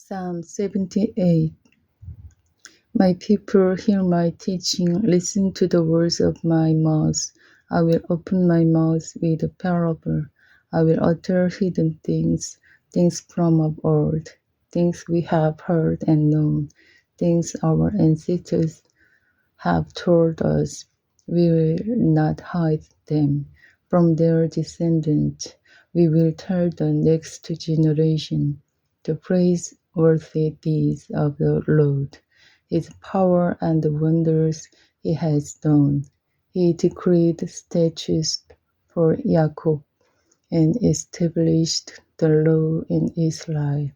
Psalm 78. My people, hear my teaching, listen to the words of my mouth. I will open my mouth with a parable. I will utter hidden things, things from of old, things we have heard and known, things our ancestors have told us. We will not hide them from their descendants. We will tell the next generation the praiseworthy deeds of the Lord, his power and the wonders he has done. He decreed statutes for Jacob and established the law in Israel,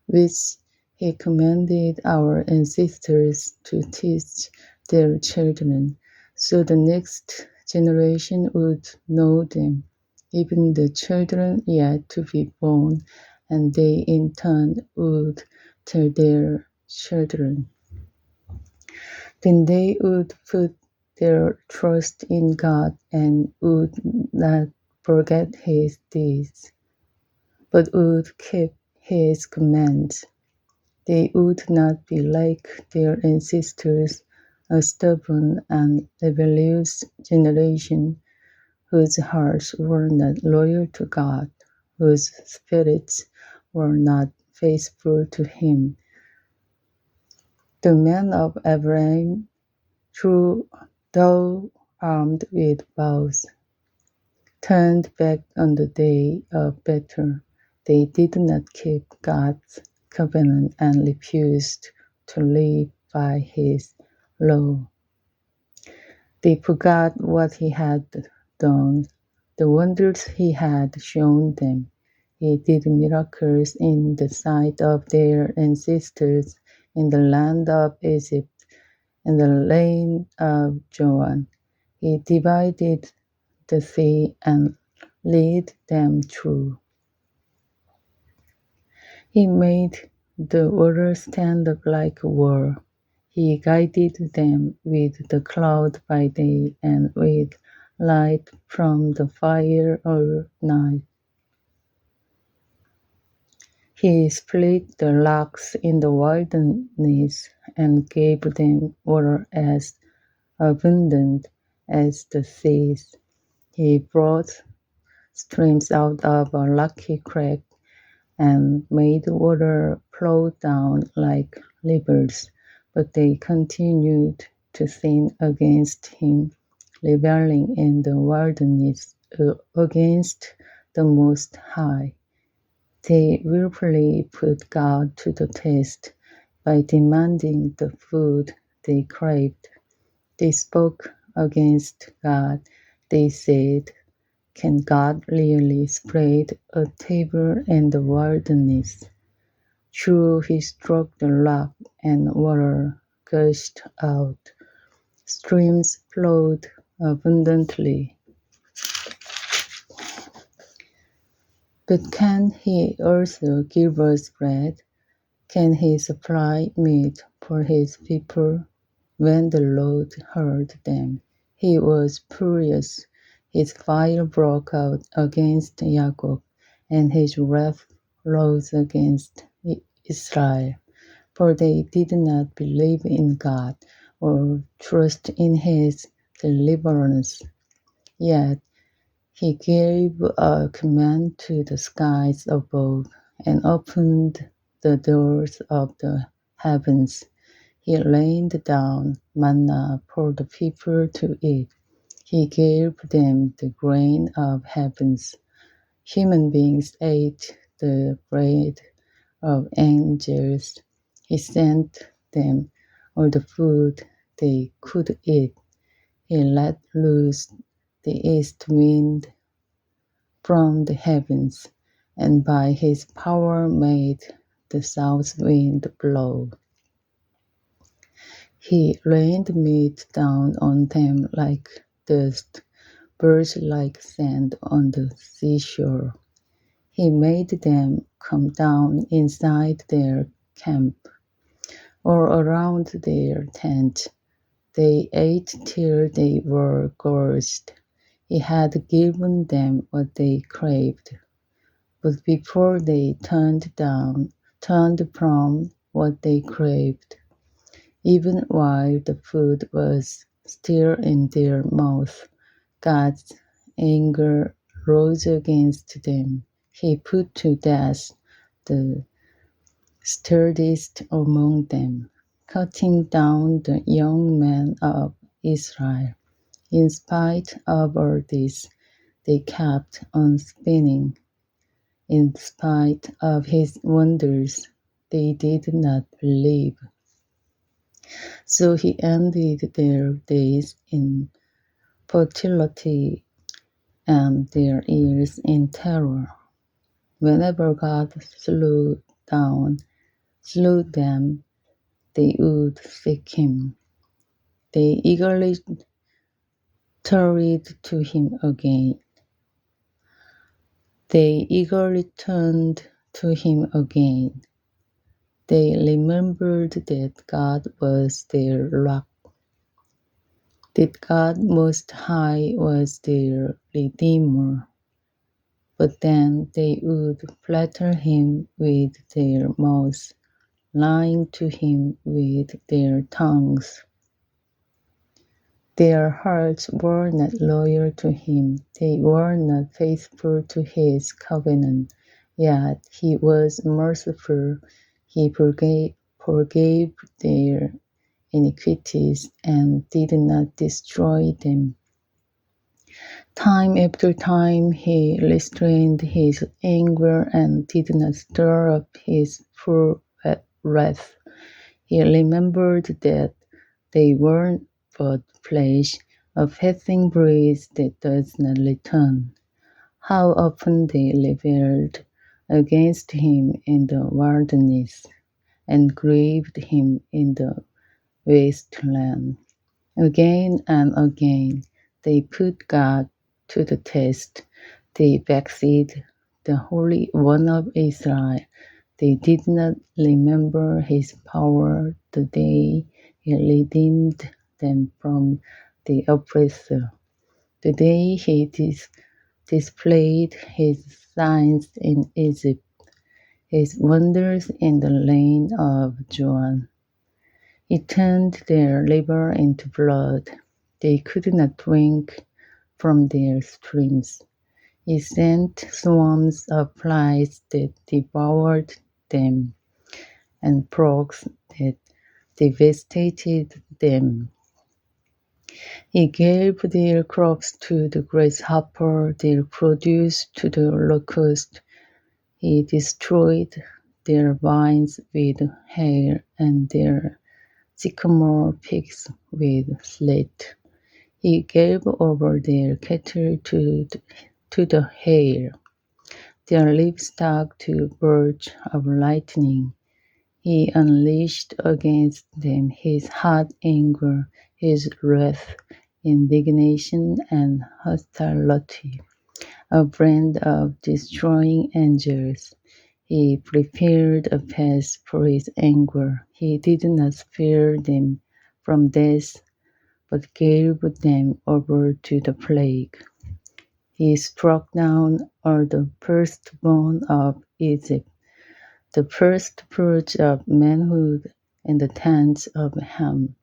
which he commanded our ancestors to teach their children, so the next generation would know them, even the children yet to be born, and they in turn would tell their children. Then they would put their trust in God and would not forget his deeds, but would keep his commands. They would not be like their ancestors, a stubborn and rebellious generation whose hearts were not loyal to God, whose spirits were not faithful to him. The men of Abraham, though armed with bows, turned back on the day of battle. They did not keep God's covenant and refused to live by his law. They forgot what he had done, the wonders he had shown them. He did miracles in the sight of their ancestors in the land of Egypt and the land of Jordan. He divided the sea and led them through. He made the water stand up like a wall. He guided them with the cloud by day and with light from the fire all night. He split the rocks in the wilderness and gave them water as abundant as the seas. He brought streams out of a rocky crack and made water flow down like rivers, but they continued to sin against him, rebelling in the wilderness against the Most High. They willfully put God to the test by demanding the food they craved. They spoke against God. They said, "Can God really spread a table in the wilderness?" True, he struck the rock and water gushed out. Streams flowed abundantly. But can he also give us bread? Can he supply meat for his people? When the Lord heard them, he was furious. His fire broke out against Jacob, and his wrath rose against Israel. For they did not believe in God or trust in his deliverance. Yet he gave a command to the skies above and opened the doors of the heavens. He rained down manna for the people to eat. He gave them the grain of heavens. Human beings ate the bread of angels. He sent them all the food they could eat. He let loose the east wind from the heavens, and by his power made the south wind blow. He rained meat down on them like dust, birds like sand on the seashore. He made them come down inside their camp or around their tent. They ate till they were gorged. He had given them what they craved. But before they turned down turned from what they craved. Even while the food was still in their mouth, God's anger rose against them. He put to death the sturdiest among them, cutting down the young men of Israel. In spite of all this, they kept on spinning. In spite of his wonders, they did not believe. So he ended their days in fertility and their years in terror. Whenever God slew them, they would seek him. They eagerly turned to him again. They eagerly turned to him again. They remembered that God was their rock, that God Most High was their Redeemer. But then they would flatter him with their mouths, lying to him with their tongues. Their hearts were not loyal to him, they were not faithful to his covenant. Yet he was merciful, he forgave their iniquities and did not destroy them. Time after time he restrained his anger and did not stir up his full wrath. He remembered that they were but flesh, a passing breeze that does not return. How often they rebelled against him in the wilderness, and grieved him in the wasteland. Again and again they put God to the test. They vexed the Holy One of Israel. They did not remember his power the day he redeemed them from the oppressor, the day he displayed his signs in Egypt, his wonders in the land of Zoan. He turned their liver into blood. They could not drink from their streams. He sent swarms of flies that devoured them, and frogs that devastated them. He gave their crops to the grasshopper, their produce to the locust. He destroyed their vines with hail and their sycamore figs with sleet. He gave over their cattle to the hail, their livestock to birds of lightning. He unleashed against them his hot anger, his wrath, indignation, and hostility, a brand of destroying angels. He prepared a path for his anger. He did not spare them from death, but gave them over to the plague. He struck down all the firstborn of Egypt, the first fruits of manhood and the tents of Ham.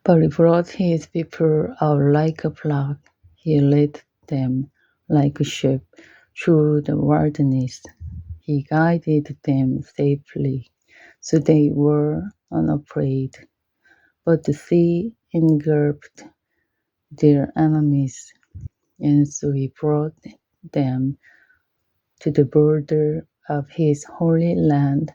But he brought his people out like a flock. He led them like a sheep through the wilderness. He guided them safely, so they were unafraid. But the sea engulfed their enemies, and so he brought them to the border of his holy land,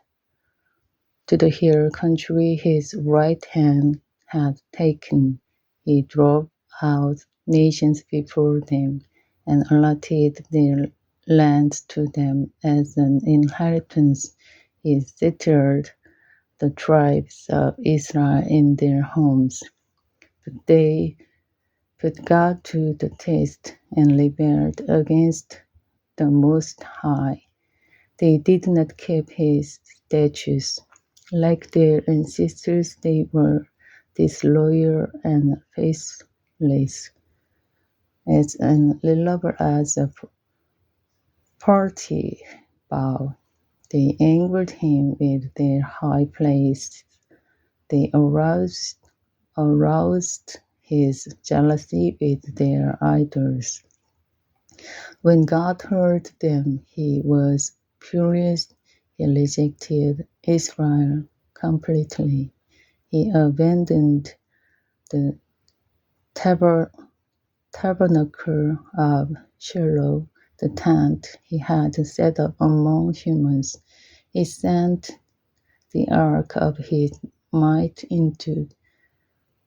to the hill country his right hand had taken. He drove out nations before them, and allotted their lands to them as an inheritance. He settled the tribes of Israel in their homes. But they put God to the test and rebelled against the Most High. They did not keep his statutes. Like their ancestors, they were disloyal and faithless, as unreliable as a party bow. They angered him with their high place. They aroused his jealousy with their idols. When God heard them, he was furious. He rejected Israel completely. He abandoned the tabernacle of Shiloh, the tent he had set up among humans. He sent the ark of his might into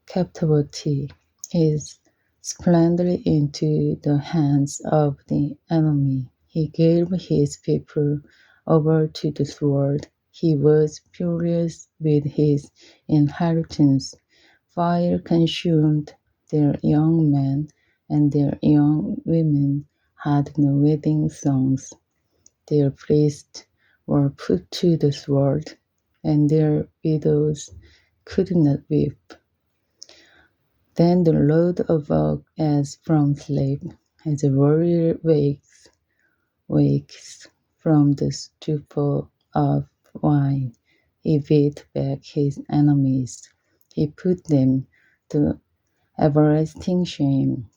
captivity, his splendor into the hands of the enemy. He gave his people over to the sword. He was furious with his inheritance. Fire consumed their young men, and their young women had no wedding songs. Their priests were put to the sword, and their widows could not weep. Then the Lord awoke as from sleep, as a warrior wakes from the stupor of wine. He beat back his enemies. He put them to everlasting shame.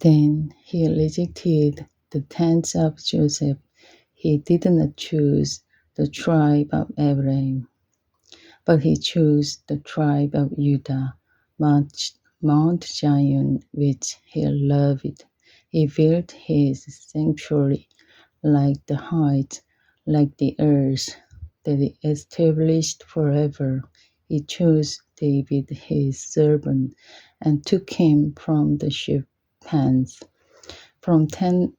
Then he rejected the tents of Joseph. He did not choose the tribe of Abraham, but he chose the tribe of Judah, Mount Zion, which he loved. He built his sanctuary like the heights, like the earth that he established forever. He chose David his servant and took him from the sheep pens. From tending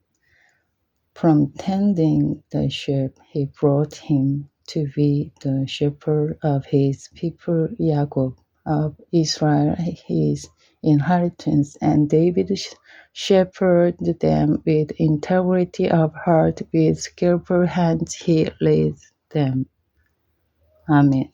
the sheep, he brought him to be the shepherd of his people Jacob, of Israel his inheritance, and David shepherded them with integrity of heart, with skillful hands he led them. Amen.